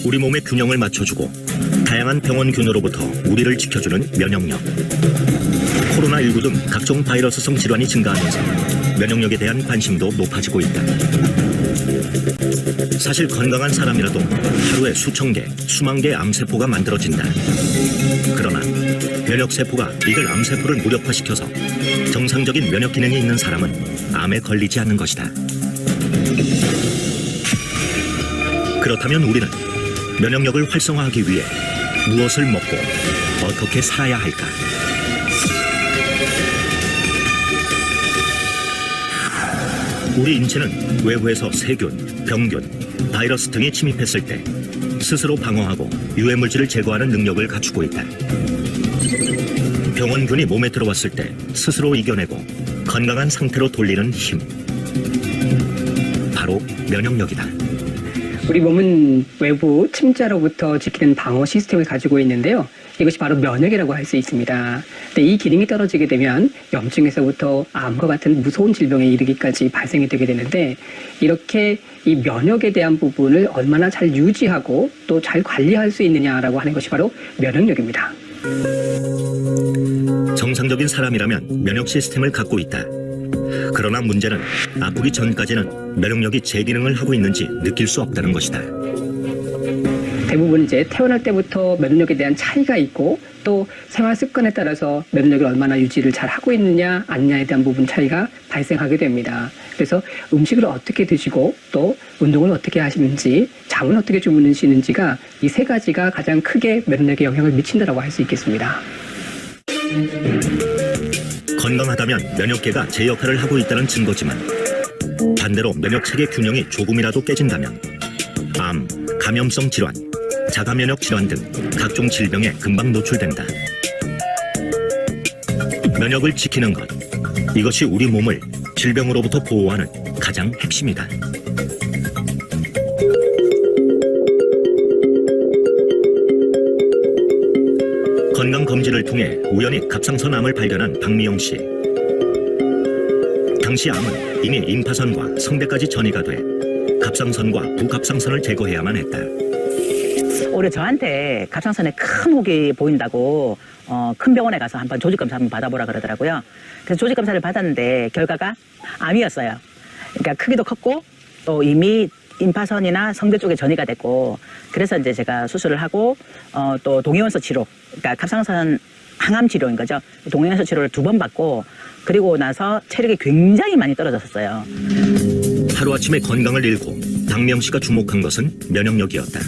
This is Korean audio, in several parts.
우리 몸의 균형을 맞춰주고 다양한 병원균으로부터 우리를 지켜주는 면역력. 코로나19 등 각종 바이러스성 질환이 증가하면서 면역력에 대한 관심도 높아지고 있다. 사실 건강한 사람이라도 하루에 수천 개, 수만 개의 암세포가 만들어진다. 그러나 면역세포가 이들 암세포를 무력화시켜서 정상적인 면역 기능이 있는 사람은 암에 걸리지 않는 것이다. 그렇다면 우리는 면역력을 활성화하기 위해 무엇을 먹고 어떻게 살아야 할까? 우리 인체는 외부에서 세균, 병균, 바이러스 등이 침입했을 때 스스로 방어하고 유해물질을 제거하는 능력을 갖추고 있다. 병원균이 몸에 들어왔을 때 스스로 이겨내고 건강한 상태로 돌리는 힘. 바로 면역력이다. 우리 몸은 외부 침자로부터 지키는 방어 시스템을 가지고 있는데요. 이것이 바로 면역이라고 할 수 있습니다. 근데 이 기능이 떨어지게 되면 염증에서부터 암과 같은 무서운 질병에 이르기까지 발생이 되게 되는데, 이렇게 이 면역에 대한 부분을 얼마나 잘 유지하고 또 잘 관리할 수 있느냐라고 하는 것이 바로 면역력입니다. 정상적인 사람이라면 면역 시스템을 갖고 있다. 그러나 문제는 아프기 전까지는 면역력이 제 기능을 하고 있는지 느낄 수 없다는 것이다. 대부분 이제 태어날 때부터 면역력에 대한 차이가 있고, 또 생활 습관에 따라서 면역력을 얼마나 유지를 잘 하고 있느냐 아니냐에 대한 부분 차이가 발생하게 됩니다. 그래서 음식을 어떻게 드시고 또 운동을 어떻게 하시는지, 잠을 어떻게 주무시는지가 이 세 가지가 가장 크게 면역력에 영향을 미친다고 할 수 있겠습니다. 건강하다면 면역계가 제 역할을 하고 있다는 증거지만, 반대로 면역체계 균형이 조금이라도 깨진다면 암, 감염성 질환, 자가면역 질환 등 각종 질병에 금방 노출된다. 면역을 지키는 것, 이것이 우리 몸을 질병으로부터 보호하는 가장 핵심이다. 건강검진을 통해 우연히 갑상선암을 발견한 박미영 씨. 당시 암은 이미 임파선과 성대까지 전이가 돼 갑상선과 부갑상선을 제거해야만 했다. 올해 저한테 갑상선에 큰 혹이 보인다고 큰 병원에 가서 한번 조직검사 한번 받아보라 그러더라고요. 그래서 조직검사를 받았는데 결과가 암이었어요. 그러니까 크기도 컸고 또 이미 임파선이나 성대 쪽에 전이가 됐고, 그래서 이제 제가 수술을 하고 또 동위원소 치료, 그러니까 갑상선 항암 치료인 거죠. 동위원소 치료를 2번 받고, 그리고 나서 체력이 굉장히 많이 떨어졌었어요. 하루아침에 건강을 잃고 박미영 씨가 주목한 것은 면역력이었다.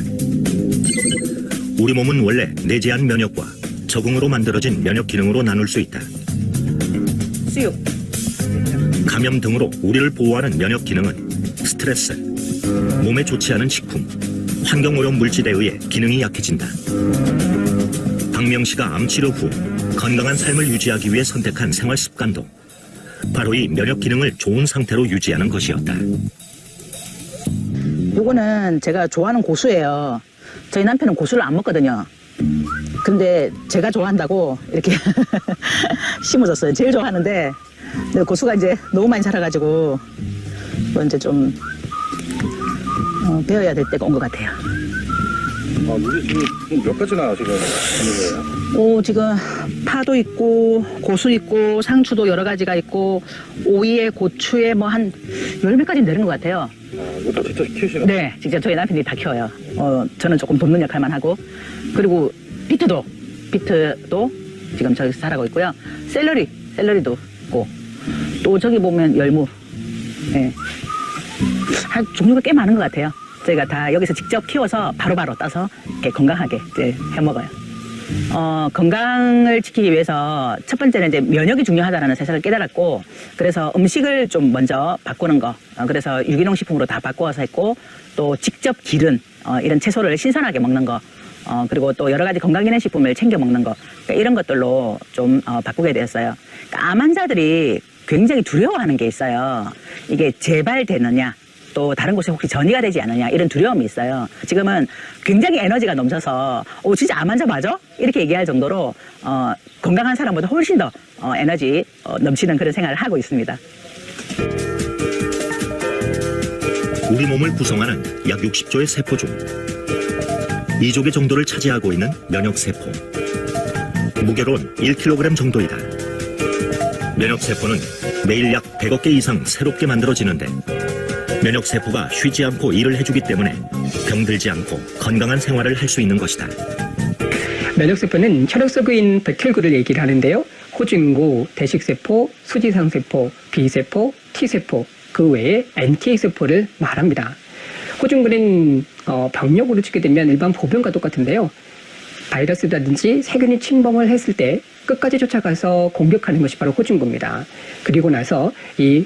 우리 몸은 원래 내재한 면역과 적응으로 만들어진 면역 기능으로 나눌 수 있다. 수육. 감염 등으로 우리를 보호하는 면역 기능은 스트레스, 몸에 좋지 않은 식품, 환경오염 물질에 의해 기능이 약해진다. 박미영 씨가 암 치료 후 건강한 삶을 유지하기 위해 선택한 생활 습관도 바로 이 면역 기능을 좋은 상태로 유지하는 것이었다. 요거는 제가 좋아하는 고수예요. 저희 남편은 고수를 안 먹거든요. 근데 제가 좋아한다고 이렇게 심어줬어요. 제일 좋아하는데, 근데 고수가 이제 너무 많이 자라가지고 뭐 이제 좀 배워야 될 때가 온 것 같아요. 우리 지금 몇 가지나 지금 하는 거예요? 지금 파도 있고 고수 있고 상추도 여러 가지가 있고 오이에 고추에 뭐 한 10몇 가지 되는 것 같아요. 이거 다 직접 키우시나요? 네, 직접 저희 남편이 다 키워요. 저는 조금 돕는 역할만 하고, 그리고 비트도 지금 저기서 자라고 있고요. 샐러리도 있고, 또 저기 보면 열무, 네. 한 종류가 꽤 많은 것 같아요. 저희가 다 여기서 직접 키워서 바로바로 따서 이렇게 건강하게 이제 해 먹어요. 건강을 지키기 위해서 첫 번째는 이제 면역이 중요하다는 사실을 깨달았고, 그래서 음식을 좀 먼저 바꾸는 거, 그래서 유기농 식품으로 다 바꾸어서 했고, 또 직접 기른 이런 채소를 신선하게 먹는 거, 그리고 또 여러 가지 건강기능식품을 챙겨 먹는 거, 그러니까 이런 것들로 좀 바꾸게 되었어요. 그러니까 암 환자들이 굉장히 두려워하는 게 있어요. 이게 재발되느냐, 또 다른 곳에 혹시 전이가 되지 않느냐, 이런 두려움이 있어요. 지금은 굉장히 에너지가 넘쳐서 진짜 암 환자 맞아? 이렇게 얘기할 정도로 건강한 사람보다 훨씬 더 에너지 넘치는 그런 생활을 하고 있습니다. 우리 몸을 구성하는 약 60조의 세포 중 2조개 정도를 차지하고 있는 면역세포. 무게로는 1kg 정도이다. 면역세포는 매일 약 100억 개 이상 새롭게 만들어지는데 면역세포가 쉬지 않고 일을 해주기 때문에 병들지 않고 건강한 생활을 할 수 있는 것이다. 면역세포는 혈액 속인 백혈구를 얘기를 하는데요. 호중구, 대식세포, 수지상세포, B세포, T세포, 그 외에 NK세포를 말합니다. 호중구는 병력으로 치게 되면 일반 보병과 똑같은데요. 바이러스라든지 세균이 침범을 했을 때 끝까지 쫓아가서 공격하는 것이 바로 호중구입니다. 그리고 나서 이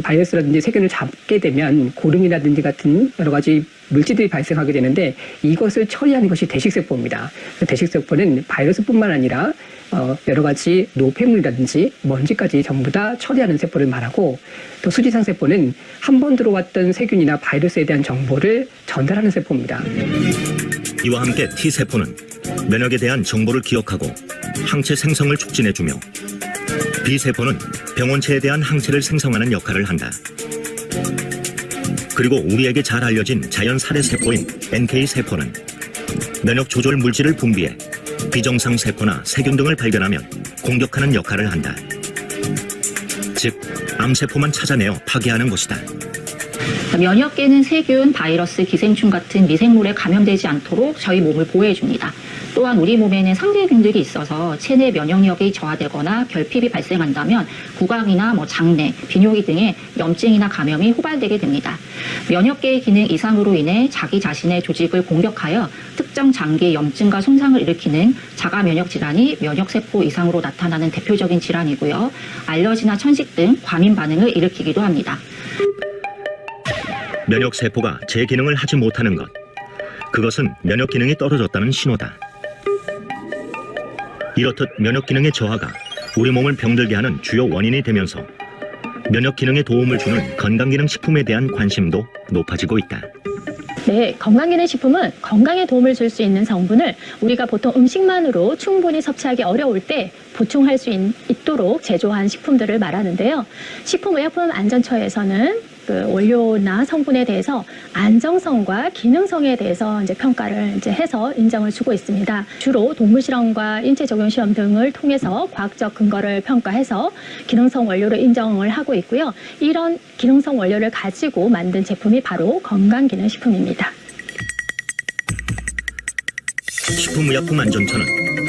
바이러스라든지 세균을 잡게 되면 고름이라든지 같은 여러 가지 물질들이 발생하게 되는데 이것을 처리하는 것이 대식세포입니다. 대식세포는 바이러스뿐만 아니라 여러 가지 노폐물이라든지 먼지까지 전부 다 처리하는 세포를 말하고 또 수지상세포는 한 번 들어왔던 세균이나 바이러스에 대한 정보를 전달하는 세포입니다. 이와 함께 T세포는 면역에 대한 정보를 기억하고 항체 생성을 촉진해주며 B세포는 병원체에 대한 항체를 생성하는 역할을 한다. 그리고 우리에게 잘 알려진 자연 살해세포인 NK세포는 면역 조절 물질을 분비해 비정상 세포나 세균 등을 발견하면 공격하는 역할을 한다. 즉, 암세포만 찾아내어 파괴하는 것이다. 면역계는 세균, 바이러스, 기생충 같은 미생물에 감염되지 않도록 저희 몸을 보호해줍니다. 또한 우리 몸에는 상대균들이 있어서 체내 면역력이 저하되거나 결핍이 발생한다면 구강이나 장내, 비뇨기 등의 염증이나 감염이 호발되게 됩니다. 면역계의 기능 이상으로 인해 자기 자신의 조직을 공격하여 특정 장기 염증과 손상을 일으키는 자가 면역 질환이 면역세포 이상으로 나타나는 대표적인 질환이고요. 알러지나 천식 등 과민 반응을 일으키기도 합니다. 면역세포가 제 기능을 하지 못하는 것, 그것은 면역 기능이 떨어졌다는 신호다. 이렇듯 면역 기능의 저하가 우리 몸을 병들게 하는 주요 원인이 되면서 면역 기능에 도움을 주는 건강기능식품에 대한 관심도 높아지고 있다. 네, 건강기능식품은 건강에 도움을 줄 수 있는 성분을 우리가 보통 음식만으로 충분히 섭취하기 어려울 때 보충할 수 있도록 제조한 식품들을 말하는데요. 식품의약품안전처에서는 그 원료나 성분에 대해서 안정성과 기능성에 대해서 평가를 해서 인정을 주고 있습니다. 주로 동물 실험과 인체 적용 시험 등을 통해서 과학적 근거를 평가해서 기능성 원료로 인정을 하고 있고요. 이런 기능성 원료를 가지고 만든 제품이 바로 건강기능식품입니다. 식품의약품안전처는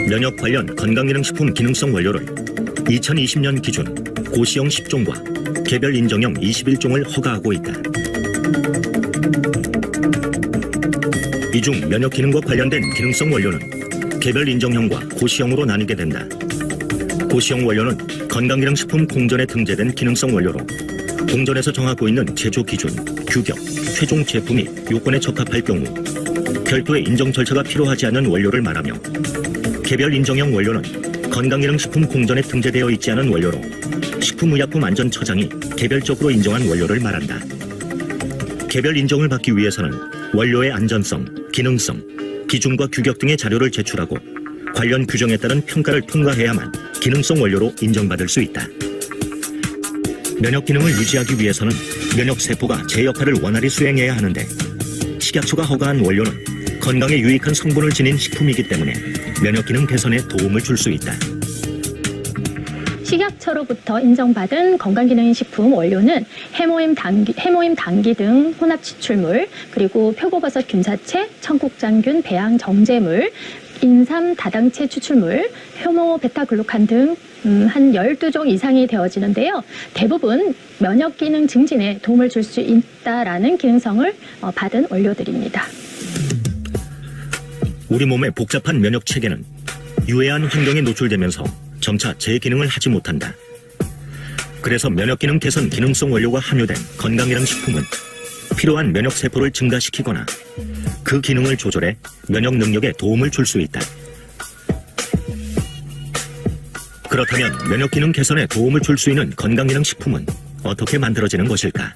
면역 관련 건강기능식품 기능성 원료를 2020년 기준 고시형 10종과 개별 인정형 21종을 허가하고 있다. 이 중 면역 기능과 관련된 기능성 원료는 개별 인정형과 고시형으로 나뉘게 된다. 고시형 원료는 건강기능식품 공전에 등재된 기능성 원료로 공전에서 정하고 있는 제조 기준, 규격, 최종 제품이 요건에 적합할 경우 별도의 인정 절차가 필요하지 않은 원료를 말하며 개별 인정형 원료는 건강기능식품 공전에 등재되어 있지 않은 원료로 식품의약품안전처장이 개별적으로 인정한 원료를 말한다. 개별 인정을 받기 위해서는 원료의 안전성, 기능성, 기준과 규격 등의 자료를 제출하고 관련 규정에 따른 평가를 통과해야만 기능성 원료로 인정받을 수 있다. 면역 기능을 유지하기 위해서는 면역세포가 제 역할을 원활히 수행해야 하는데 식약처가 허가한 원료는 건강에 유익한 성분을 지닌 식품이기 때문에 면역 기능 개선에 도움을 줄 수 있다. 식약처로부터 인정받은 건강기능식품 원료는 해모임 당기 등 혼합 추출물, 그리고 표고버섯 균사체, 청국장균 배양 정제물, 인삼 다당체 추출물, 효모 베타글루칸 등 한 12종 이상이 되어지는데요. 대부분 면역기능 증진에 도움을 줄 수 있다라는 기능성을 받은 원료들입니다. 우리 몸의 복잡한 면역 체계는 유해한 환경에 노출되면서 점차 제 기능을 하지 못한다. 그래서 면역기능 개선 기능성 원료가 함유된 건강기능식품은 필요한 면역세포를 증가시키거나 그 기능을 조절해 면역 능력에 도움을 줄 수 있다. 그렇다면 면역기능 개선에 도움을 줄 수 있는 건강기능식품은 어떻게 만들어지는 것일까?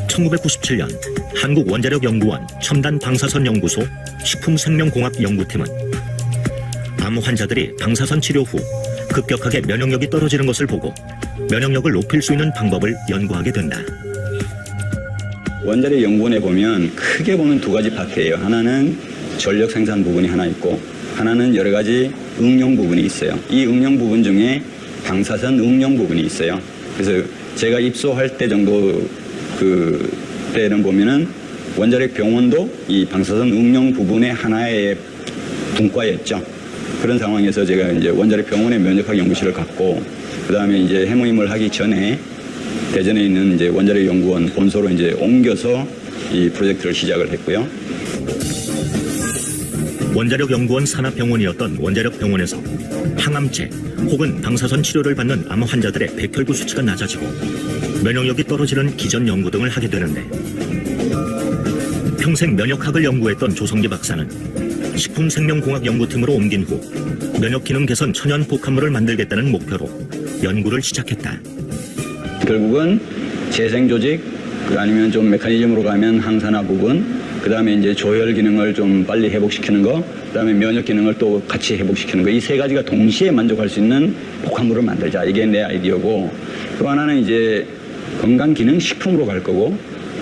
1997년 한국원자력연구원 첨단방사선연구소 식품생명공학연구팀은 암 환자들이 방사선 치료 후 급격하게 면역력이 떨어지는 것을 보고 면역력을 높일 수 있는 방법을 연구하게 된다. 원자력 연구원에 보면 크게 보면 두 가지 파트예요. 하나는 전력 생산 부분이 하나 있고 하나는 여러 가지 응용 부분이 있어요. 이 응용 부분 중에 방사선 응용 부분이 있어요. 그래서 제가 입소할 때 정도 때는 보면은 원자력 병원도 이 방사선 응용 부분의 하나의 분과였죠. 그런 상황에서 제가 이제 원자력 병원의 면역학 연구실을 갖고 그 다음에 이제 해모임을 하기 전에 대전에 있는 이제 원자력 연구원 본소로 이제 옮겨서 이 프로젝트를 시작을 했고요. 원자력 연구원 산하병원이었던 원자력 병원에서 항암제 혹은 방사선 치료를 받는 암 환자들의 백혈구 수치가 낮아지고 면역력이 떨어지는 기전 연구 등을 하게 되는데, 평생 면역학을 연구했던 조성기 박사는 식품생명공학 연구팀으로 옮긴 후 면역기능 개선 천연 복합물을 만들겠다는 목표로 연구를 시작했다. 결국은 재생조직, 아니면 좀 메커니즘으로 가면 항산화 부분, 그 다음에 이제 조혈 기능을 좀 빨리 회복시키는 거, 그 다음에 면역 기능을 또 같이 회복시키는 거, 이 세 가지가 동시에 만족할 수 있는 복합물을 만들자. 이게 내 아이디어고, 또 하나는 이제 건강기능식품으로 갈 거고,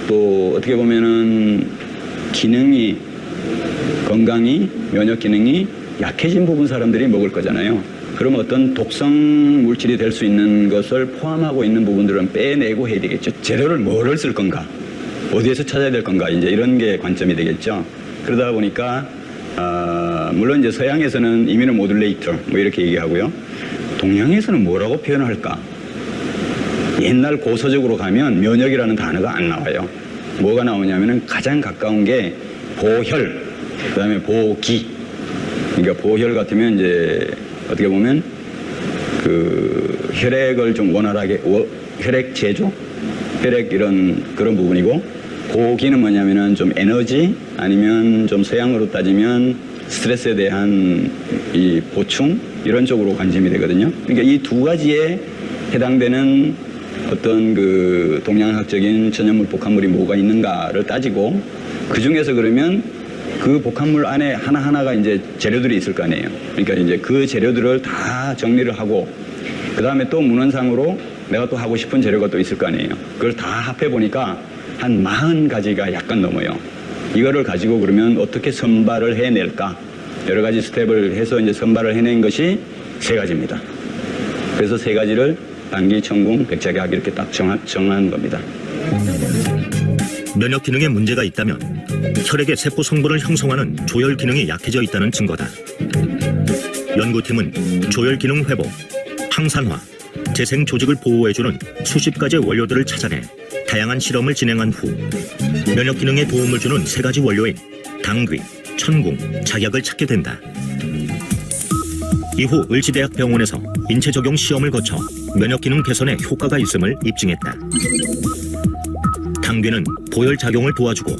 또 어떻게 보면은 기능이, 건강이, 면역 기능이 약해진 부분 사람들이 먹을 거잖아요. 그럼 어떤 독성 물질이 될 수 있는 것을 포함하고 있는 부분들은 빼내고 해야 되겠죠. 재료를 뭐를 쓸 건가? 어디에서 찾아야 될 건가? 이제 이런 게 관점이 되겠죠. 그러다 보니까, 물론 이제 서양에서는 이뮤노모듈레이터 뭐 이렇게 얘기하고요. 동양에서는 뭐라고 표현을 할까? 옛날 고서적으로 가면 면역이라는 단어가 안 나와요. 뭐가 나오냐면은 가장 가까운 게 보혈, 그 다음에 보기. 그러니까 보혈 같으면 이제 어떻게 보면 그 혈액을 좀 원활하게, 혈액 제조? 혈액 그런 부분이고, 보기는 뭐냐면은 좀 에너지, 아니면 좀 서양으로 따지면 스트레스에 대한 이 보충, 이런 쪽으로 관심이 되거든요. 그러니까 이 두 가지에 해당되는 어떤 그 동양학적인 천연물 복합물이 뭐가 있는가를 따지고, 그 중에서 그러면 그 복합물 안에 하나하나가 이제 재료들이 있을 거 아니에요. 그러니까 이제 그 재료들을 다 정리를 하고, 그 다음에 또 문헌상으로 내가 또 하고 싶은 재료가 또 있을 거 아니에요. 그걸 다 합해보니까 한 40가지가 약간 넘어요. 이거를 가지고 그러면 어떻게 선발을 해낼까? 여러 가지 스텝을 해서 이제 선발을 해낸 것이 3가지입니다. 그래서 3가지를 단기, 천궁, 백작약 이렇게 딱 정한 겁니다. 면역 기능에 문제가 있다면 혈액의 세포 성분을 형성하는 조혈 기능이 약해져 있다는 증거다. 연구팀은 조혈 기능 회복, 항산화, 재생 조직을 보호해주는 수십 가지의 원료들을 찾아내 다양한 실험을 진행한 후 면역 기능에 도움을 주는 3가지 원료인 당귀, 천궁, 작약을 찾게 된다. 이후 을지대학병원에서 인체 적용 시험을 거쳐 면역 기능 개선에 효과가 있음을 입증했다. 당귀는 보혈 작용을 도와주고,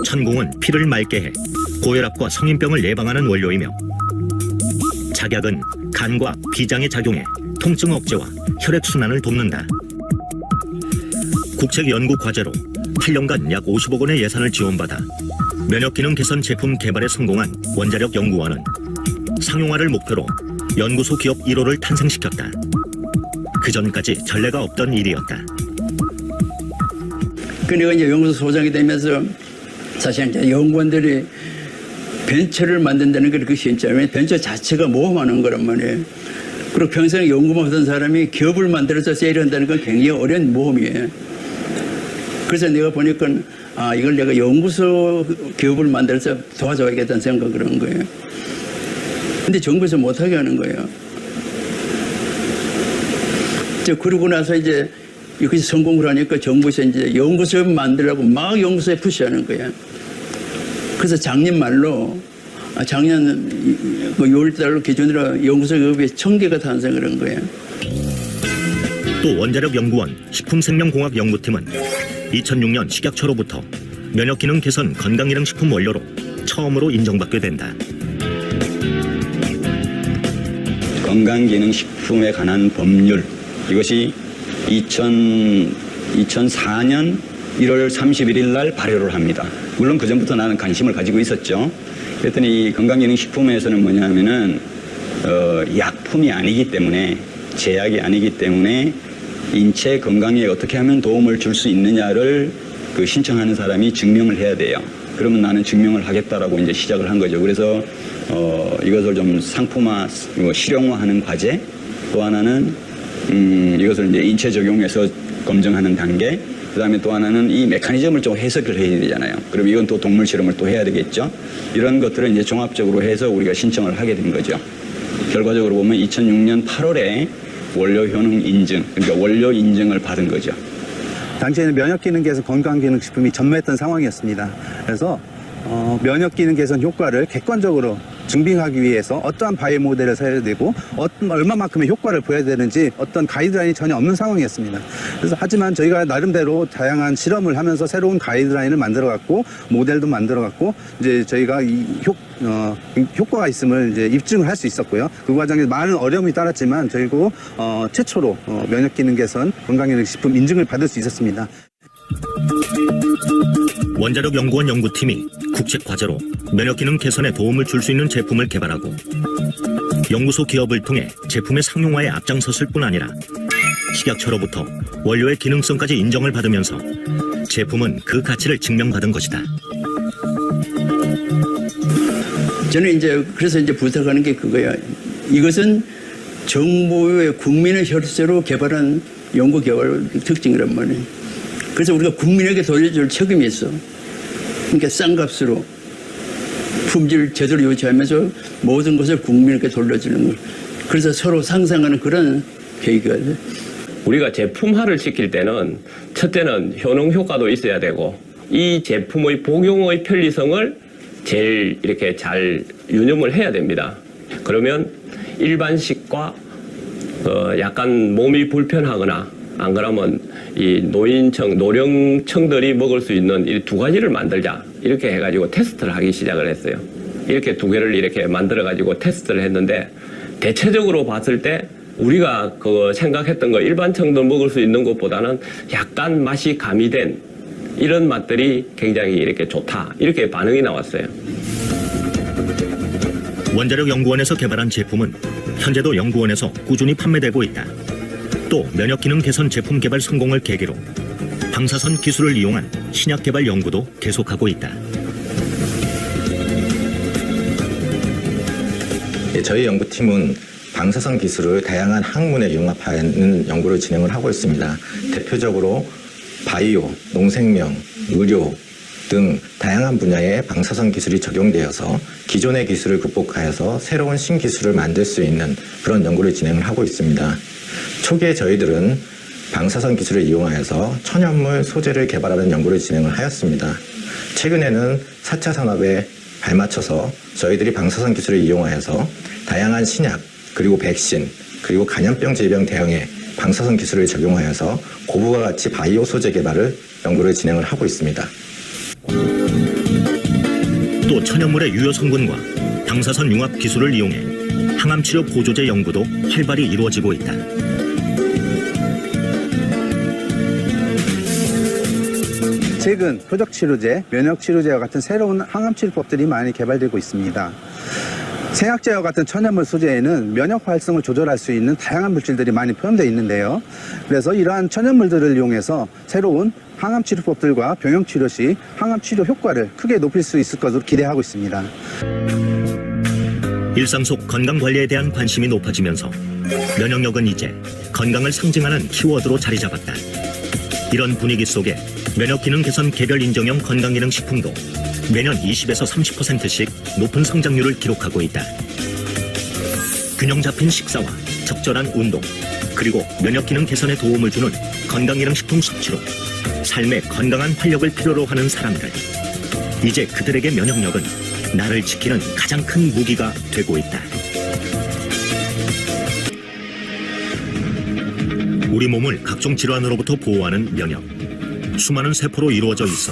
천궁은 피를 맑게 해 고혈압과 성인병을 예방하는 원료이며, 작약은 간과 비장에 작용해 통증 억제와 혈액 순환을 돕는다. 국책 연구 과제로 8년간 약 50억 원의 예산을 지원받아 면역 기능 개선 제품 개발에 성공한 원자력 연구원은 상용화를 목표로 연구소 기업 1호를 탄생시켰다. 그 전까지 전례가 없던 일이었다. 그러니까 이제 연구소 소장이 되면서 사실 이제 연구원들이 벤처를 만든다는 게 그렇게 쉽지 않아요. 벤처 자체가 모험하는 거란 말이에요. 그리고 평생 연구만 하던 사람이 기업을 만들어서 세일한다는 건 굉장히 어려운 모험이에요. 그래서 내가 보니까 이걸 내가 연구소 기업을 만들어서 도와줘야겠다는 생각을 한 거예요. 근데 정부에서 못하게 하는 거예요. 그러고 나서 이제 이렇게 성공을 하니까 정부에서 이제 연구소 만들라고 막 연구소에 푸시하는 거예요. 그래서 작년 말로, 작년 6월달로 기준으로 연구소 기업이 1000개가 탄생을 한 거예요. 또 원자력 연구원 식품생명공학 연구팀은 2006년 식약처로부터 면역기능 개선 건강기능식품 원료로 처음으로 인정받게 된다. 건강기능식품에 관한 법률, 이것이 2004년 1월 31일 날 발효를 합니다. 물론 그전부터 나는 관심을 가지고 있었죠. 그랬더니 이 건강기능식품에서는 뭐냐면은 약품이 아니기 때문에, 제약이 아니기 때문에 인체 건강에 어떻게 하면 도움을 줄 수 있느냐를 그 신청하는 사람이 증명을 해야 돼요. 그러면 나는 증명을 하겠다라고 이제 시작을 한 거죠. 그래서 이것을 좀 상품화, 실용화하는 과제, 또 하나는 이것을 이제 인체 적용해서 검증하는 단계, 그다음에 또 하나는 이 메커니즘을 좀 해석을 해야 되잖아요. 그럼 이건 또 동물 실험을 또 해야 되겠죠. 이런 것들을 이제 종합적으로 해서 우리가 신청을 하게 된 거죠. 결과적으로 보면 2006년 8월에 원료 효능 인증, 그러니까 원료 인증을 받은 거죠. 당시에는 면역기능 개선 건강기능식품이 전무했던 상황이었습니다. 그래서 면역기능 개선 효과를 객관적으로 증빙하기 위해서 어떠한 바이오 모델을 써야 되고 얼마만큼의 효과를 보여야 되는지 어떤 가이드라인이 전혀 없는 상황이었습니다. 그래서 하지만 저희가 나름대로 다양한 실험을 하면서 새로운 가이드라인을 만들어갔고 모델도 만들어갔고 이제 저희가 이 효과가 있음을 이제 입증을 할 수 있었고요. 그 과정에 많은 어려움이 따랐지만 저희도 최초로 면역기능 개선 건강기능식품 인증을 받을 수 있었습니다. 원자력연구원 연구팀이 국책과제로 면역기능 개선에 도움을 줄 수 있는 제품을 개발하고 연구소 기업을 통해 제품의 상용화에 앞장섰을 뿐 아니라 식약처로부터 원료의 기능성까지 인정을 받으면서 제품은 그 가치를 증명받은 것이다. 저는 이제 그래서 이제 부탁하는 게 그거야. 이것은 정부의 국민의 혈세로 개발한 연구 개발 특징이란 말이에요. 그래서 우리가 국민에게 돌려줄 책임이 있어. 그러니까 싼 값으로 품질 제대로 유지하면서 모든 것을 국민에게 돌려주는 거. 그래서 서로 상생하는 그런 계기가 돼. 우리가 제품화를 시킬 때는 첫째는 효능 효과도 있어야 되고 이 제품의 복용의 편리성을 제일 이렇게 잘 유념을 해야 됩니다. 그러면 일반식과 약간 몸이 불편하거나 안 그러면 이 노령층들이 먹을 수 있는 이 두 가지를 만들자 이렇게 해가지고 테스트를 하기 시작을 했어요. 이렇게 두 개를 이렇게 만들어가지고 테스트를 했는데 대체적으로 봤을 때 우리가 그 생각했던 거 일반층들 먹을 수 있는 것보다는 약간 맛이 가미된 이런 맛들이 굉장히 이렇게 좋다 이렇게 반응이 나왔어요. 원자력연구원에서 개발한 제품은 현재도 연구원에서 꾸준히 판매되고 있다. 또 면역기능 개선 제품 개발 성공을 계기로 방사선 기술을 이용한 신약 개발 연구도 계속하고 있다. 저희 연구팀은 방사선 기술을 다양한 학문에 융합하는 연구를 진행을 하고 있습니다. 대표적으로 바이오, 농생명, 의료 등 다양한 분야에 방사선 기술이 적용되어서 기존의 기술을 극복하여서 새로운 신기술을 만들 수 있는 그런 연구를 진행을 하고 있습니다. 초기에 저희들은 방사선 기술을 이용하여서 천연물 소재를 개발하는 연구를 진행을 하였습니다. 최근에는 4차 산업에 발맞춰서 저희들이 방사선 기술을 이용하여서 다양한 신약, 그리고 백신, 그리고 감염병 질병 대응에 방사선 기술을 적용하여서 고부가 가치 바이오 소재 개발을 연구를 진행을 하고 있습니다. 또 천연물의 유효 성분과 방사선 융합 기술을 이용해 항암치료 보조제 연구도 활발히 이루어지고 있다. 최근 표적치료제, 면역치료제와 같은 새로운 항암치료법들이 많이 개발되고 있습니다. 생약제와 같은 천연물 소재에는 면역 활성을 조절할 수 있는 다양한 물질들이 많이 포함되어 있는데요. 그래서 이러한 천연물들을 이용해서 새로운 항암치료법들과 병용치료 시 항암치료 효과를 크게 높일 수 있을 것으로 기대하고 있습니다. 일상 속 건강관리에 대한 관심이 높아지면서 면역력은 이제 건강을 상징하는 키워드로 자리 잡았다. 이런 분위기 속에 면역기능 개선 개별 인정형 건강기능식품도 매년 20에서 30%씩 높은 성장률을 기록하고 있다. 균형 잡힌 식사와 적절한 운동, 그리고 면역기능 개선에 도움을 주는 건강기능식품 섭취로 삶의 건강한 활력을 필요로 하는 사람들. 이제 그들에게 면역력은 나를 지키는 가장 큰 무기가 되고 있다. 우리 몸을 각종 질환으로부터 보호하는 면역. 수많은 세포로 이루어져 있어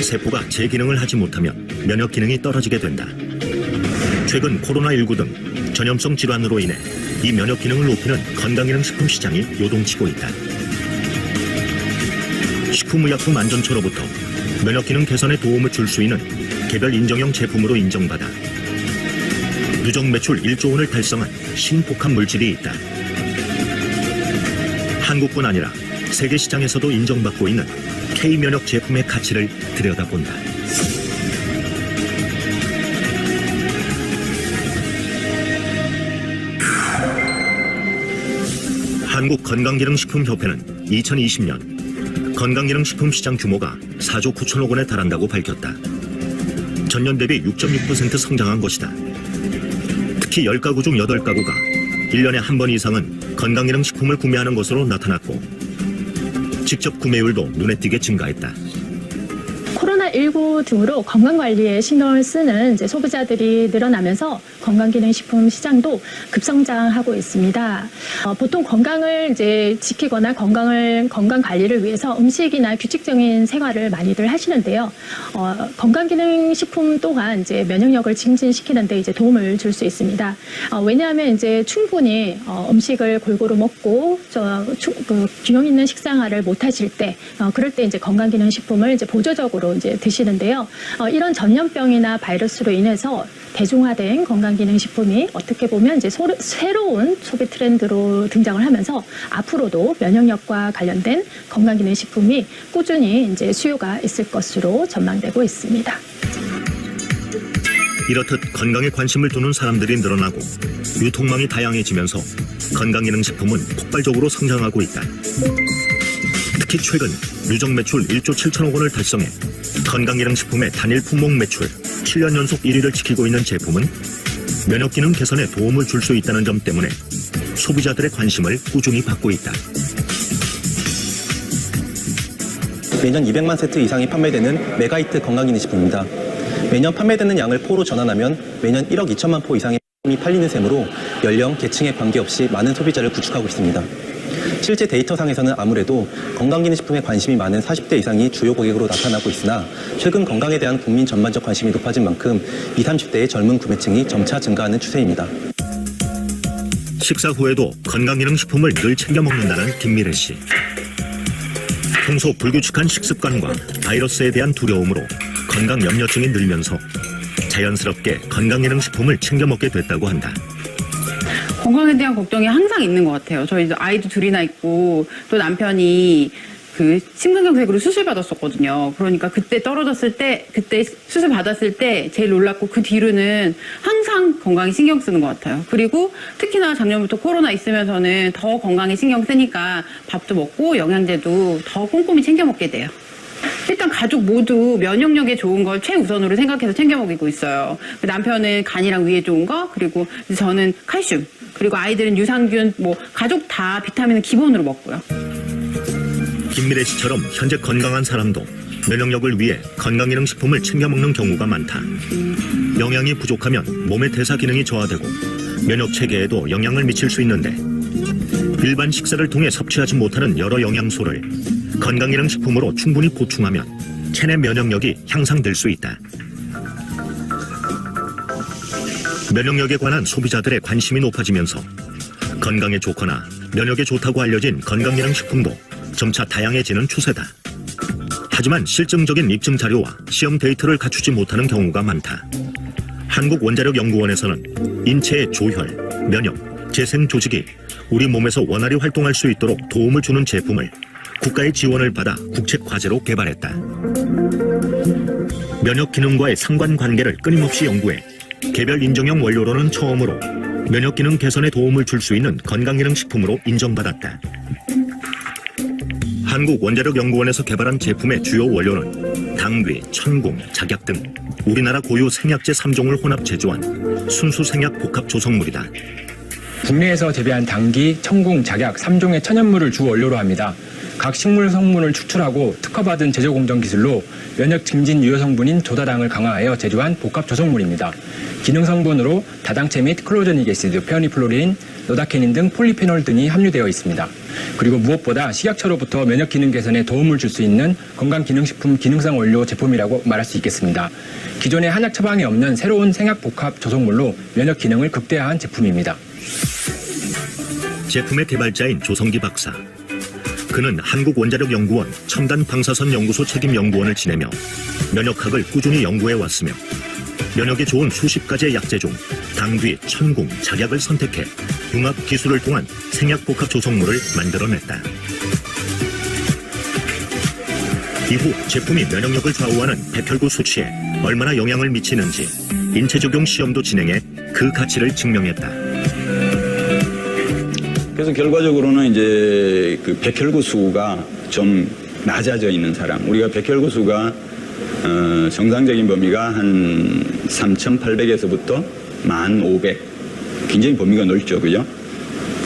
세포가 제 기능을 하지 못하면 면역 기능이 떨어지게 된다. 최근 코로나19 등 전염성 질환으로 인해 이 면역 기능을 높이는 건강기능식품 시장이 요동치고 있다. 식품의약품 안전처로부터 면역 기능 개선에 도움을 줄 수 있는 개별 인정형 제품으로 인정받아 누적 매출 1조 원을 달성한 신복합 물질이 있다. 한국뿐 아니라 세계 시장에서도 인정받고 있는 K-면역 제품의 가치를 들여다본다. 한국건강기능식품협회는 2020년 건강기능식품 시장 규모가 4조 9천억 원에 달한다고 밝혔다. 전년 대비 6.6% 성장한 것이다. 특히 10가구 중 8가구가 1년에 한 번 이상은 건강기능식품을 구매하는 것으로 나타났고 직접 구매율도 눈에 띄게 증가했다. 코로나19 등으로 건강관리에 신경을 쓰는 이제 소비자들이 늘어나면서 건강기능식품 시장도 급성장하고 있습니다. 보통 건강을 이제 지키거나 건강 관리를 위해서 음식이나 규칙적인 생활을 많이들 하시는데요. 건강기능식품 또한 이제 면역력을 증진시키는데 이제 도움을 줄 수 있습니다. 왜냐하면 이제 충분히 음식을 골고루 먹고 균형 있는 식생활을 못 하실 때, 그럴 때 이제 건강기능식품을 이제 보조적으로 이제 드시는데요. 이런 전염병이나 바이러스로 인해서 대중화된 건강기능식품이 어떻게 보면 이제 새로운 소비 트렌드로 등장을 하면서 앞으로도 면역력과 관련된 건강기능식품이 꾸준히 이제 수요가 있을 것으로 전망되고 있습니다. 이렇듯 건강에 관심을 두는 사람들이 늘어나고 유통망이 다양해지면서 건강기능식품은 폭발적으로 성장하고 있다. 특히 최근 누적 매출 1조 7천억 원을 달성해 건강기능식품의 단일 품목 매출 7년 연속 1위를 지키고 있는 제품은 면역기능 개선에 도움을 줄 수 있다는 점 때문에 소비자들의 관심을 꾸준히 받고 있다. 매년 200만 세트 이상이 판매되는 메가히트 건강기능식품입니다. 매년 판매되는 양을 포로 전환하면 매년 1억 2천만 포 이상의 제품이 팔리는 셈으로 연령, 계층에 관계없이 많은 소비자를 구축하고 있습니다. 실제 데이터상에서는 아무래도 건강기능식품에 관심이 많은 40대 이상이 주요 고객으로 나타나고 있으나 최근 건강에 대한 국민 전반적 관심이 높아진 만큼 20, 30대의 젊은 구매층이 점차 증가하는 추세입니다. 식사 후에도 건강기능식품을 늘 챙겨 먹는다는 김미래 씨. 평소 불규칙한 식습관과 바이러스에 대한 두려움으로 건강 염려증이 늘면서 자연스럽게 건강기능식품을 챙겨 먹게 됐다고 한다. 건강에 대한 걱정이 항상 있는 것 같아요. 저희 아이도 둘이나 있고 또 남편이 그 심근경색으로 수술 받았었거든요. 그러니까 그때 떨어졌을 때, 그때 수술 받았을 때 제일 놀랐고 그 뒤로는 항상 건강에 신경 쓰는 것 같아요. 그리고 특히나 작년부터 코로나 있으면서는 더 건강에 신경 쓰니까 밥도 먹고 영양제도 더 꼼꼼히 챙겨 먹게 돼요. 일단 가족 모두 면역력에 좋은 걸 최우선으로 생각해서 챙겨 먹이고 있어요. 남편은 간이랑 위에 좋은 거, 그리고 저는 칼슘, 그리고 아이들은 유산균, 가족 다 비타민은 기본으로 먹고요. 김미래 씨처럼 현재 건강한 사람도 면역력을 위해 건강기능식품을 챙겨 먹는 경우가 많다. 영양이 부족하면 몸의 대사 기능이 저하되고 면역체계에도 영향을 미칠 수 있는데 일반 식사를 통해 섭취하지 못하는 여러 영양소를 건강기능식품으로 충분히 보충하면 체내 면역력이 향상될 수 있다. 면역력에 관한 소비자들의 관심이 높아지면서 건강에 좋거나 면역에 좋다고 알려진 건강기능식품도 점차 다양해지는 추세다. 하지만 실증적인 입증 자료와 시험 데이터를 갖추지 못하는 경우가 많다. 한국원자력연구원에서는 인체의 조혈, 면역, 재생 조직이 우리 몸에서 원활히 활동할 수 있도록 도움을 주는 제품을 국가의 지원을 받아 국책 과제로 개발했다. 면역 기능과의 상관관계를 끊임없이 연구해 개별 인정형 원료로는 처음으로 면역 기능 개선에 도움을 줄 수 있는 건강기능식품으로 인정받았다. 한국원자력연구원에서 개발한 제품의 주요 원료는 당귀, 천궁, 작약 등 우리나라 고유 생약제 3종을 혼합 제조한 순수 생약 복합 조성물이다. 국내에서 재배한 당귀, 천궁, 작약 3종의 천연물을 주 원료로 합니다. 각 식물 성분을 축출하고 특허받은 제조 공정 기술로 면역 증진 유효 성분인 조다당을 강화하여 제조한 복합 조성물입니다. 기능 성분으로 다당체 및 클로제닉 애시드, 페어니플로린, 노다케닌 등 폴리페놀 등이 함유되어 있습니다. 그리고 무엇보다 식약처로부터 면역 기능 개선에 도움을 줄 수 있는 건강기능식품 기능성 원료 제품이라고 말할 수 있겠습니다. 기존의 한약 처방에 없는 새로운 생약 복합 조성물로 면역 기능을 극대화한 제품입니다. 제품의 개발자인 조성기 박사. 그는 한국원자력연구원 첨단 방사선 연구소 책임 연구원을 지내며 면역학을 꾸준히 연구해 왔으며 면역에 좋은 수십 가지의 약재 중 당귀, 천궁, 작약을 선택해 융합 기술을 통한 생약 복합 조성물을 만들어냈다. 이후 제품이 면역력을 좌우하는 백혈구 수치에 얼마나 영향을 미치는지 인체 적용 시험도 진행해 그 가치를 증명했다. 그래서 결과적으로는 이제 그 백혈구 수가 좀 낮아져 있는 사람, 우리가 백혈구 수가 정상적인 범위가 한 3,800에서부터 1,500, 굉장히 범위가 넓죠, 그죠?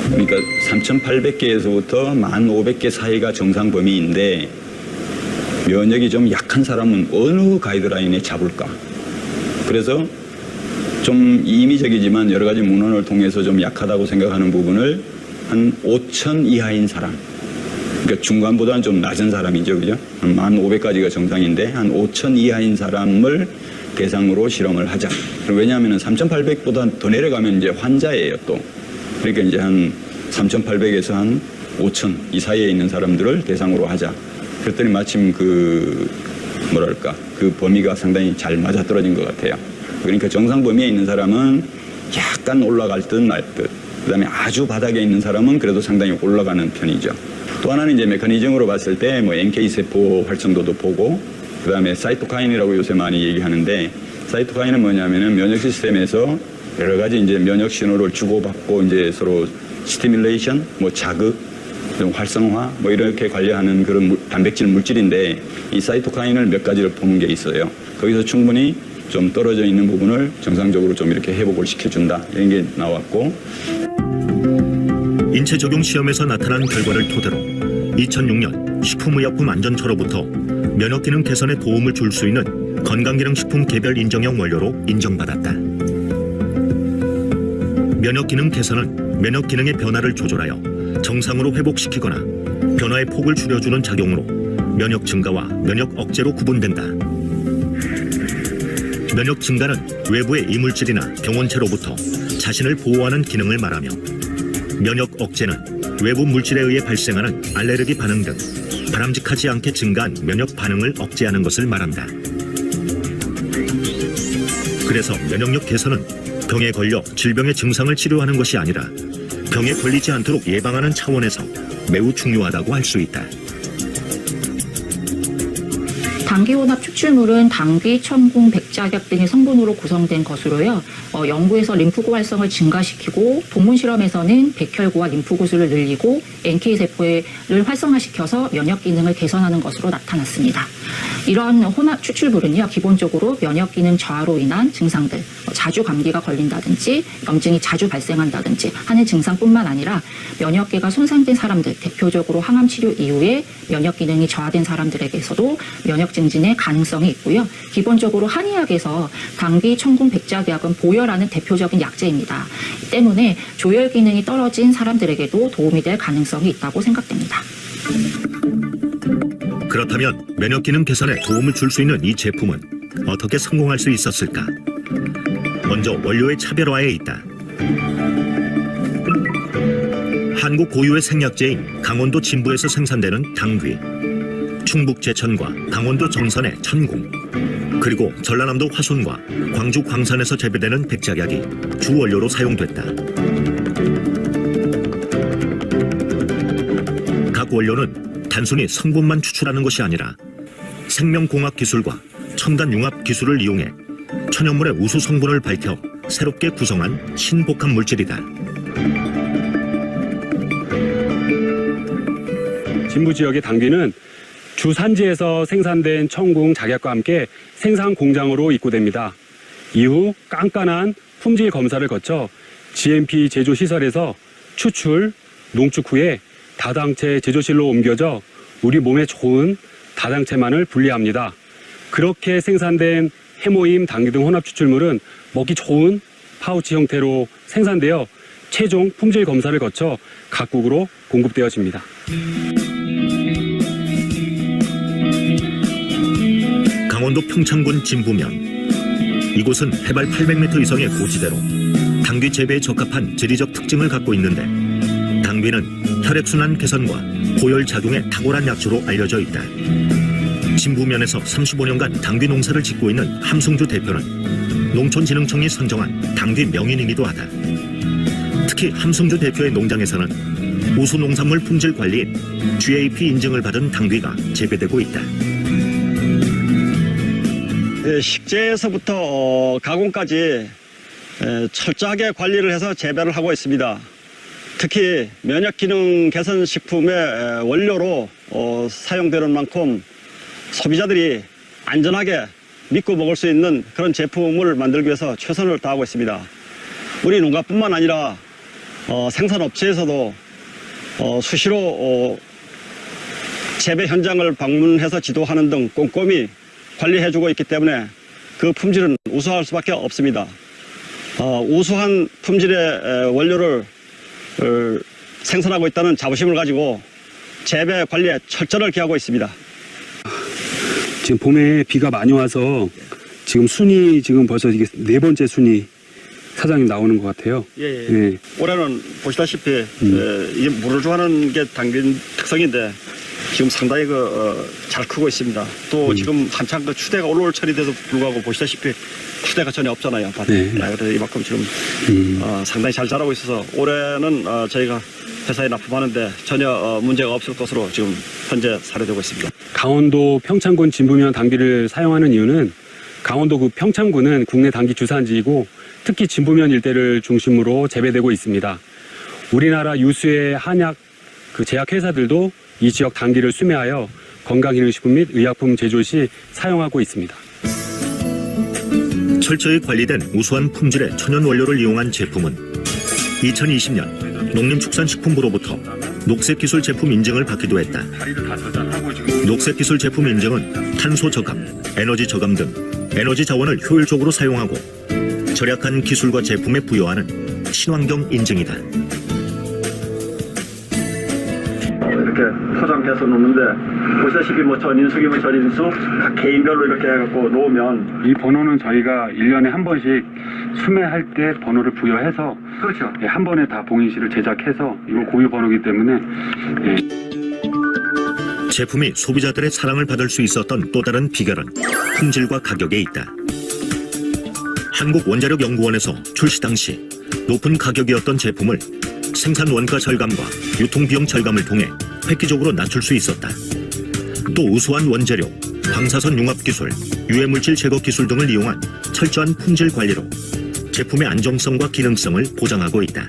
그러니까 3,800개에서부터 1,500개 사이가 정상 범위인데 면역이 좀 약한 사람은 어느 가이드라인에 잡을까? 그래서 좀 임의적이지만 여러 가지 문헌을 통해서 좀 약하다고 생각하는 부분을 한 5,000 이하인 사람, 그러니까 중간보다는 좀 낮은 사람이죠, 그죠? 한 1,500까지가 정상인데 한 5,000 이하인 사람을 대상으로 실험을 하자. 왜냐하면 3,800보다 더 내려가면 이제 환자예요, 또. 그러니까 이제 한 3,800에서 한 5,000 이 사이에 있는 사람들을 대상으로 하자. 그랬더니 마침 그 범위가 상당히 잘 맞아떨어진 것 같아요. 그러니까 정상 범위에 있는 사람은 약간 올라갈 듯 말 듯. 그다음에 아주 바닥에 있는 사람은 그래도 상당히 올라가는 편이죠. 또 하나는 이제 메커니즘으로 봤을 때 뭐 NK 세포 활성도도 보고, 그다음에 사이토카인이라고 요새 많이 얘기하는데, 사이토카인은 뭐냐면은 면역 시스템에서 여러 가지 이제 면역 신호를 주고받고 이제 서로 스티뮬레이션, 뭐 자극, 활성화 뭐 이렇게 관리하는 그런 단백질 물질인데, 이 사이토카인을 몇 가지를 보는 게 있어요. 거기서 충분히 좀 떨어져 있는 부분을 정상적으로 좀 이렇게 회복을 시켜준다, 이런 게 나왔고, 인체 적용 시험에서 나타난 결과를 토대로 2006년 식품의약품안전처로부터 면역 기능 개선에 도움을 줄 수 있는 건강기능식품 개별 인정형 원료로 인정받았다. 면역 기능 개선은 면역 기능의 변화를 조절하여 정상으로 회복시키거나 변화의 폭을 줄여주는 작용으로 면역 증가와 면역 억제로 구분된다. 면역 증가는 외부의 이물질이나 병원체로부터 자신을 보호하는 기능을 말하며, 면역 억제는 외부 물질에 의해 발생하는 알레르기 반응 등 바람직하지 않게 증가한 면역 반응을 억제하는 것을 말한다. 그래서 면역력 개선은 병에 걸려 질병의 증상을 치료하는 것이 아니라 병에 걸리지 않도록 예방하는 차원에서 매우 중요하다고 할 수 있다. 당귀혼합 추출물은 당귀, 천궁, 백작약 등의 성분으로 구성된 것으로요. 연구에서 림프구 활성을 증가시키고, 동물 실험에서는 백혈구와 림프구수를 늘리고 NK 세포를 활성화시켜서 면역 기능을 개선하는 것으로 나타났습니다. 이러한 혼합 추출물은요, 기본적으로 면역 기능 저하로 인한 증상들, 자주 감기가 걸린다든지 염증이 자주 발생한다든지 하는 증상뿐만 아니라 면역계가 손상된 사람들, 대표적으로 항암 치료 이후에 면역 기능이 저하된 사람들에게서도 면역 증진의 가능성이 있고요. 기본적으로 한의학에서 당귀, 천궁, 백작약은 보혈하는 대표적인 약재입니다. 때문에 조혈 기능이 떨어진 사람들에게도 도움이 될 가능성이 있다고 생각됩니다. 그렇다면 면역 기능 개선에 도움을 줄 수 있는 이 제품은 어떻게 성공할 수 있었을까? 먼저 원료의 차별화에 있다. 한국 고유의 생약제인 강원도 진부에서 생산되는 당귀, 충북 제천과 강원도 정선의 천궁, 그리고 전라남도 화순과 광주 광산에서 재배되는 백작약이 주 원료로 사용됐다. 각 원료는 단순히 성분만 추출하는 것이 아니라 생명공학 기술과 첨단 융합 기술을 이용해 천연물의 우수 성분을 밝혀 새롭게 구성한 신복합 물질이다. 진부 지역의 당귀는 주 산지에서 생산된 천궁 작약과 함께 생산 공장으로 입고됩니다. 이후 깐깐한 품질 검사를 거쳐 GMP 제조 시설에서 추출, 농축 후에 다당체 제조실로 옮겨져 우리 몸에 좋은 다당체만을 분리합니다. 그렇게 생산된 해모임, 당귀 등 혼합 추출물은 먹기 좋은 파우치 형태로 생산되어 최종 품질 검사를 거쳐 각국으로 공급되어집니다. 강원도 평창군 진부면. 이곳은 해발 800m 이상의 고지대로 당귀 재배에 적합한 지리적 특징을 갖고 있는데, 당귀는 혈액순환 개선과 고열 작용에 탁월한 약초로 알려져 있다. 진부면에서 35년간 당귀 농사를 짓고 있는 함승주 대표는 농촌진흥청이 선정한 당귀 명인이기도 하다. 특히 함승주 대표의 농장에서는 우수 농산물 품질 관리인 GAP 인증을 받은 당귀가 재배되고 있다. 식재에서부터 가공까지 철저하게 관리를 해서 재배를 하고 있습니다. 특히 면역기능 개선 식품의 원료로 사용되는 만큼 소비자들이 안전하게 믿고 먹을 수 있는 그런 제품을 만들기 위해서 최선을 다하고 있습니다. 우리 농가뿐만 아니라 생산업체에서도 수시로 재배 현장을 방문해서 지도하는 등 꼼꼼히 관리해주고 있기 때문에 그 품질은 우수할 수밖에 없습니다. 우수한 품질의 원료를 생산하고 있다는 자부심을 가지고 재배 관리에 철저를 기하고 있습니다. 지금 봄에 비가 많이 와서 지금 순이 지금 벌써 이게 4번째 순이 사장님 나오는 것 같아요. 예. 올해는 보시다시피 이게 물을 좋아하는 게 당근 특성인데 지금 상당히 잘 크고 있습니다. 또 지금 한창 추대가 올라올 철이 돼서 불구하고 보시다시피 추대가 전혀 없잖아요. 그래서 이만큼 지금 상당히 잘 자라고 있어서 올해는 저희가 회사에 납품하는데 전혀 문제가 없을 것으로 지금 현재 사료되고 있습니다. 강원도 평창군 진부면 당귀를 사용하는 이유는 강원도 그 평창군은 국내 당귀 주산지이고 특히 진부면 일대를 중심으로 재배되고 있습니다. 우리나라 유수의 한약 제약회사들도 이 지역 당귀를 수매하여 건강기능식품 및 의약품 제조 시 사용하고 있습니다. 철저히 관리된 우수한 품질의 천연 원료를 이용한 제품은 2020년 농림축산식품부로부터 녹색기술 제품 인증을 받기도 했다. 녹색기술 제품 인증은 탄소 저감, 에너지 저감 등 에너지 자원을 효율적으로 사용하고 절약한 기술과 제품에 부여하는 친환경 인증이다. 이렇게 포장해서 놓는데 보시다시피 전인숙이면 전인수 각 개인별로 이렇게 해갖고 놓으면 이 번호는 저희가 1년에 한 번씩 수매할 때 번호를 부여해서 그렇죠. 한 번에 다 봉인실을 제작해서 이거 고유 번호이기 때문에 제품이 소비자들의 사랑을 받을 수 있었던 또 다른 비결은 품질과 가격에 있다. 한국원자력연구원에서 출시 당시 높은 가격이었던 제품을 생산 원가 절감과 유통비용 절감을 통해 획기적으로 낮출 수 있었다. 또 우수한 원재료, 방사선 융합 기술, 유해물질 제거 기술 등을 이용한 철저한 품질 관리로 제품의 안정성과 기능성을 보장하고 있다.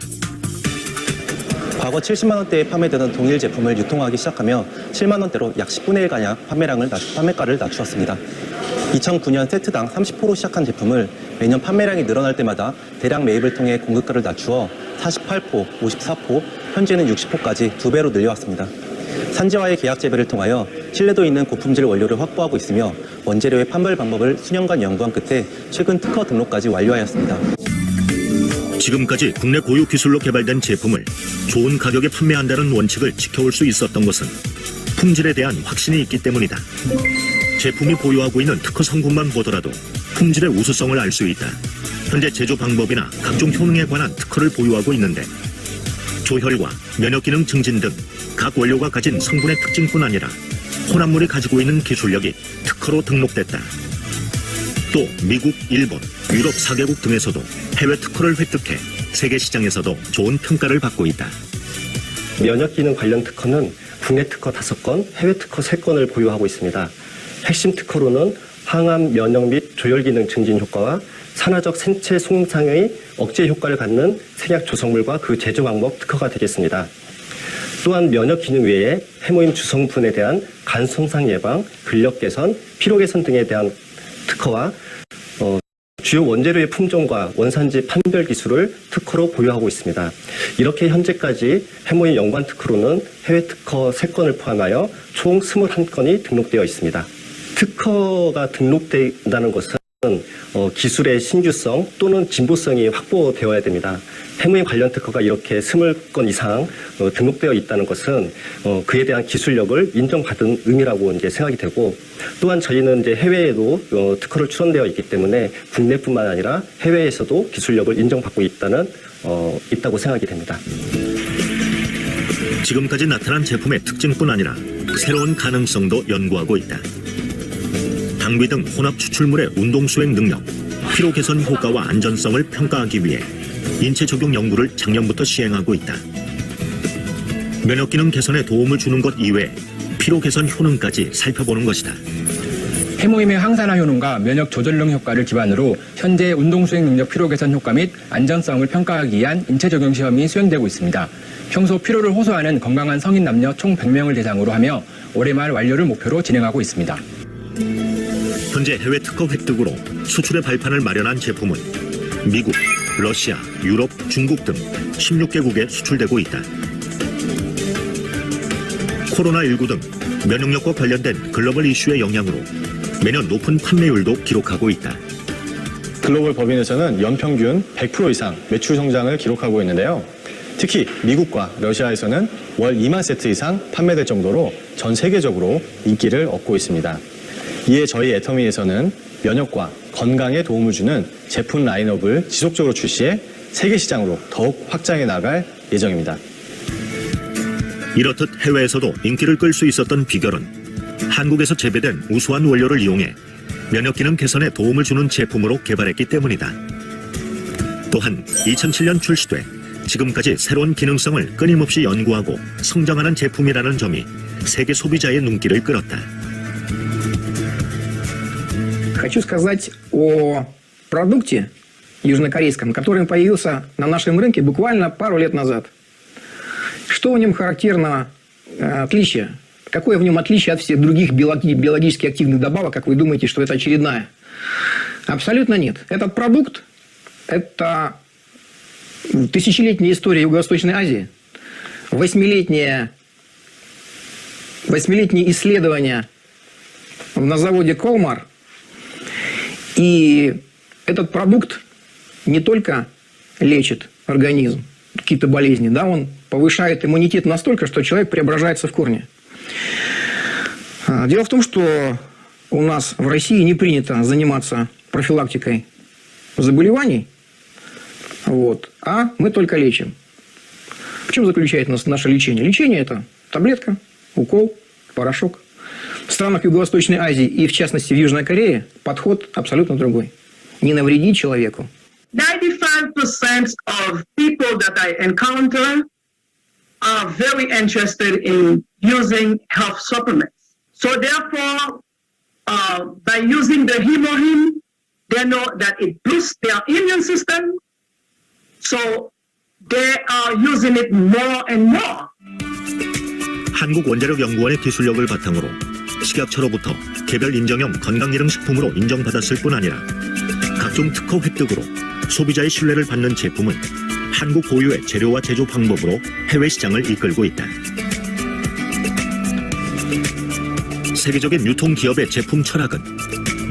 과거 70만 원대에 판매되던 동일 제품을 유통하기 시작하며 7만 원대로 약 10분의 1가량 판매가를 낮추었습니다. 2009년 세트당 30포로 시작한 제품을 매년 판매량이 늘어날 때마다 대량 매입을 통해 공급가를 낮추어 48포, 54포, 현재는 60포까지 2배로 늘려왔습니다. 산지와의 계약 재배를 통하여 신뢰도 있는 고품질 원료를 확보하고 있으며 원재료의 판별 방법을 수년간 연구한 끝에 최근 특허 등록까지 완료하였습니다. 지금까지 국내 고유 기술로 개발된 제품을 좋은 가격에 판매한다는 원칙을 지켜올 수 있었던 것은 품질에 대한 확신이 있기 때문이다. 제품이 보유하고 있는 특허 성분만 보더라도 품질의 우수성을 알 수 있다. 현재 제조 방법이나 각종 효능에 관한 특허를 보유하고 있는데 조혈과 면역기능 증진 등 각 원료가 가진 성분의 특징뿐 아니라 혼합물이 가지고 있는 기술력이 특허로 등록됐다. 또 미국, 일본, 유럽 4개국 등에서도 해외 특허를 획득해 세계 시장에서도 좋은 평가를 받고 있다. 면역기능 관련 특허는 국내 특허 5건, 해외 특허 3건을 보유하고 있습니다. 핵심 특허로는 항암, 면역 및 조혈기능 증진 효과와 산화적 생체 손상의 억제 효과를 갖는 생약 조성물과 그 제조 방법 특허가 되겠습니다. 또한 면역 기능 외에 해모임 주성분에 대한 간 손상 예방, 근력 개선, 피로 개선 등에 대한 특허와 주요 원재료의 품종과 원산지 판별 기술을 특허로 보유하고 있습니다. 이렇게 현재까지 해모임 연관 특허로는 해외 특허 3건을 포함하여 총 21건이 등록되어 있습니다. 특허가 등록된다는 것은 기술의 신규성 또는 진보성이 확보되어야 됩니다. 해모임 관련 특허가 이렇게 20건 이상 등록되어 있다는 것은 그에 대한 기술력을 인정받은 의미라고 이제 생각이 되고, 또한 저희는 이제 해외에도 특허를 출원되어 있기 때문에 국내뿐만 아니라 해외에서도 기술력을 인정받고 있다고 생각이 됩니다. 지금까지 나타난 제품의 특징뿐 아니라 새로운 가능성도 연구하고 있다. 당귀 등 혼합 추출물의 운동 수행 능력, 피로 개선 효과와 안전성을 평가하기 위해 인체 적용 연구를 작년부터 시행하고 있다. 면역 기능 개선에 도움을 주는 것 이외에 피로 개선 효능까지 살펴보는 것이다. 해모임의 항산화 효능과 면역 조절능 효과를 기반으로 현재 운동 수행 능력 피로 개선 효과 및 안전성을 평가하기 위한 인체 적용 시험이 수행되고 있습니다. 평소 피로를 호소하는 건강한 성인 남녀 총 100명을 대상으로 하며 올해 말 완료를 목표로 진행하고 있습니다. 현재 해외 특허 획득으로 수출의 발판을 마련한 제품은 미국, 러시아, 유럽, 중국 등 16개국에 수출되고 있다. 코로나19 등 면역력과 관련된 글로벌 이슈의 영향으로 매년 높은 판매율도 기록하고 있다. 글로벌 법인에서는 연평균 100% 이상 매출 성장을 기록하고 있는데요. 특히 미국과 러시아에서는 월 2만 세트 이상 판매될 정도로 전 세계적으로 인기를 얻고 있습니다. 이에 저희 애터미에서는 면역과 건강에 도움을 주는 제품 라인업을 지속적으로 출시해 세계 시장으로 더욱 확장해 나갈 예정입니다. 이렇듯 해외에서도 인기를 끌 수 있었던 비결은 한국에서 재배된 우수한 원료를 이용해 면역 기능 개선에 도움을 주는 제품으로 개발했기 때문이다. 또한 2007년 출시돼 지금까지 새로운 기능성을 끊임없이 연구하고 성장하는 제품이라는 점이 세계 소비자의 눈길을 끌었다. Хочу сказать о продукте южнокорейском, который появился на нашем рынке буквально пару лет назад. Что в нем характерно отличие? Какое в нем отличие от всех других биологически активных добавок, как вы думаете, что это очередная? Абсолютно нет. Этот продукт – это тысячелетняя история Юго-Восточной Азии, восьмилетние исследования на заводе Колмар. И этот продукт не только лечит организм, какие-то болезни, да, он повышает иммунитет настолько, что человек преображается в корне. Дело в том, что у нас в России не принято заниматься профилактикой заболеваний, вот, а мы только лечим. В чем заключается наше лечение? Лечение – это таблетка, укол, порошок. В странах Юго-Восточной Азии и, в частности, в Южной Корее подход абсолютно другой. Не навредить человеку. 95% of people that I encounter are very interested in using health supplements. So therefore, by using the Hemohim, they know that it boosts their immune system. So they are using it more and more. 한국원자력연구원의 기술력을 바탕으로 식약처로부터 개별 인정형 건강기능식품으로 인정받았을 뿐 아니라 각종 특허 획득으로 소비자의 신뢰를 받는 제품은 한국 고유의 재료와 제조 방법으로 해외 시장을 이끌고 있다. 세계적인 유통기업의 제품 철학은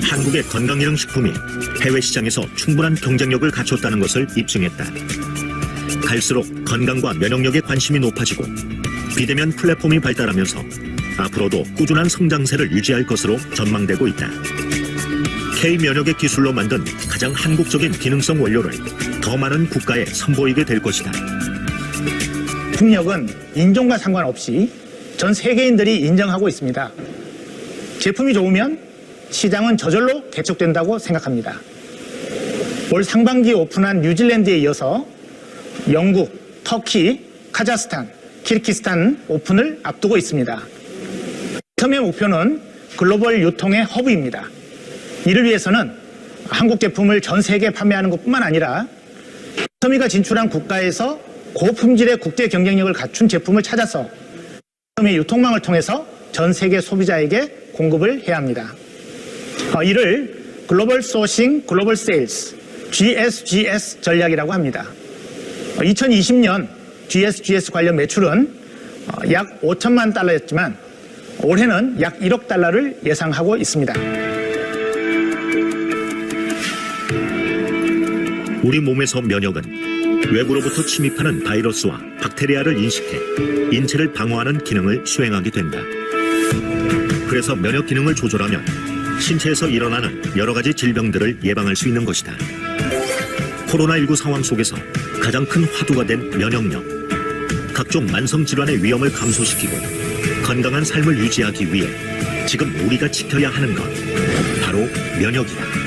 한국의 건강기능식품이 해외 시장에서 충분한 경쟁력을 갖췄다는 것을 입증했다. 갈수록 건강과 면역력에 관심이 높아지고 비대면 플랫폼이 발달하면서 앞으로도 꾸준한 성장세를 유지할 것으로 전망되고 있다. K-면역의 기술로 만든 가장 한국적인 기능성 원료를 더 많은 국가에 선보이게 될 것이다. 풍력은 인종과 상관없이 전 세계인들이 인정하고 있습니다. 제품이 좋으면 시장은 저절로 개척된다고 생각합니다. 올 상반기에 오픈한 뉴질랜드에 이어서 영국, 터키, 카자흐스탄, 키르기스탄 오픈을 앞두고 있습니다. 처음의 목표는 글로벌 유통의 허브입니다. 이를 위해서는 한국 제품을 전 세계에 판매하는 것뿐만 아니라 터미가 진출한 국가에서 고품질의 국제 경쟁력을 갖춘 제품을 찾아서 터미 유통망을 통해서 전 세계 소비자에게 공급을 해야 합니다. 이를 글로벌 소싱, 글로벌 세일스, GSGS 전략이라고 합니다. 2020년 GSGS 관련 매출은 약 5천만 달러였지만 올해는 약 1억 달러를 예상하고 있습니다. 우리 몸에서 면역은 외부로부터 침입하는 바이러스와 박테리아를 인식해 인체를 방어하는 기능을 수행하게 된다. 그래서 면역 기능을 조절하면 신체에서 일어나는 여러 가지 질병들을 예방할 수 있는 것이다. 코로나19 상황 속에서 가장 큰 화두가 된 면역력. 각종 만성 질환의 위험을 감소시키고 건강한 삶을 유지하기 위해 지금 우리가 지켜야 하는 것, 바로 면역이다.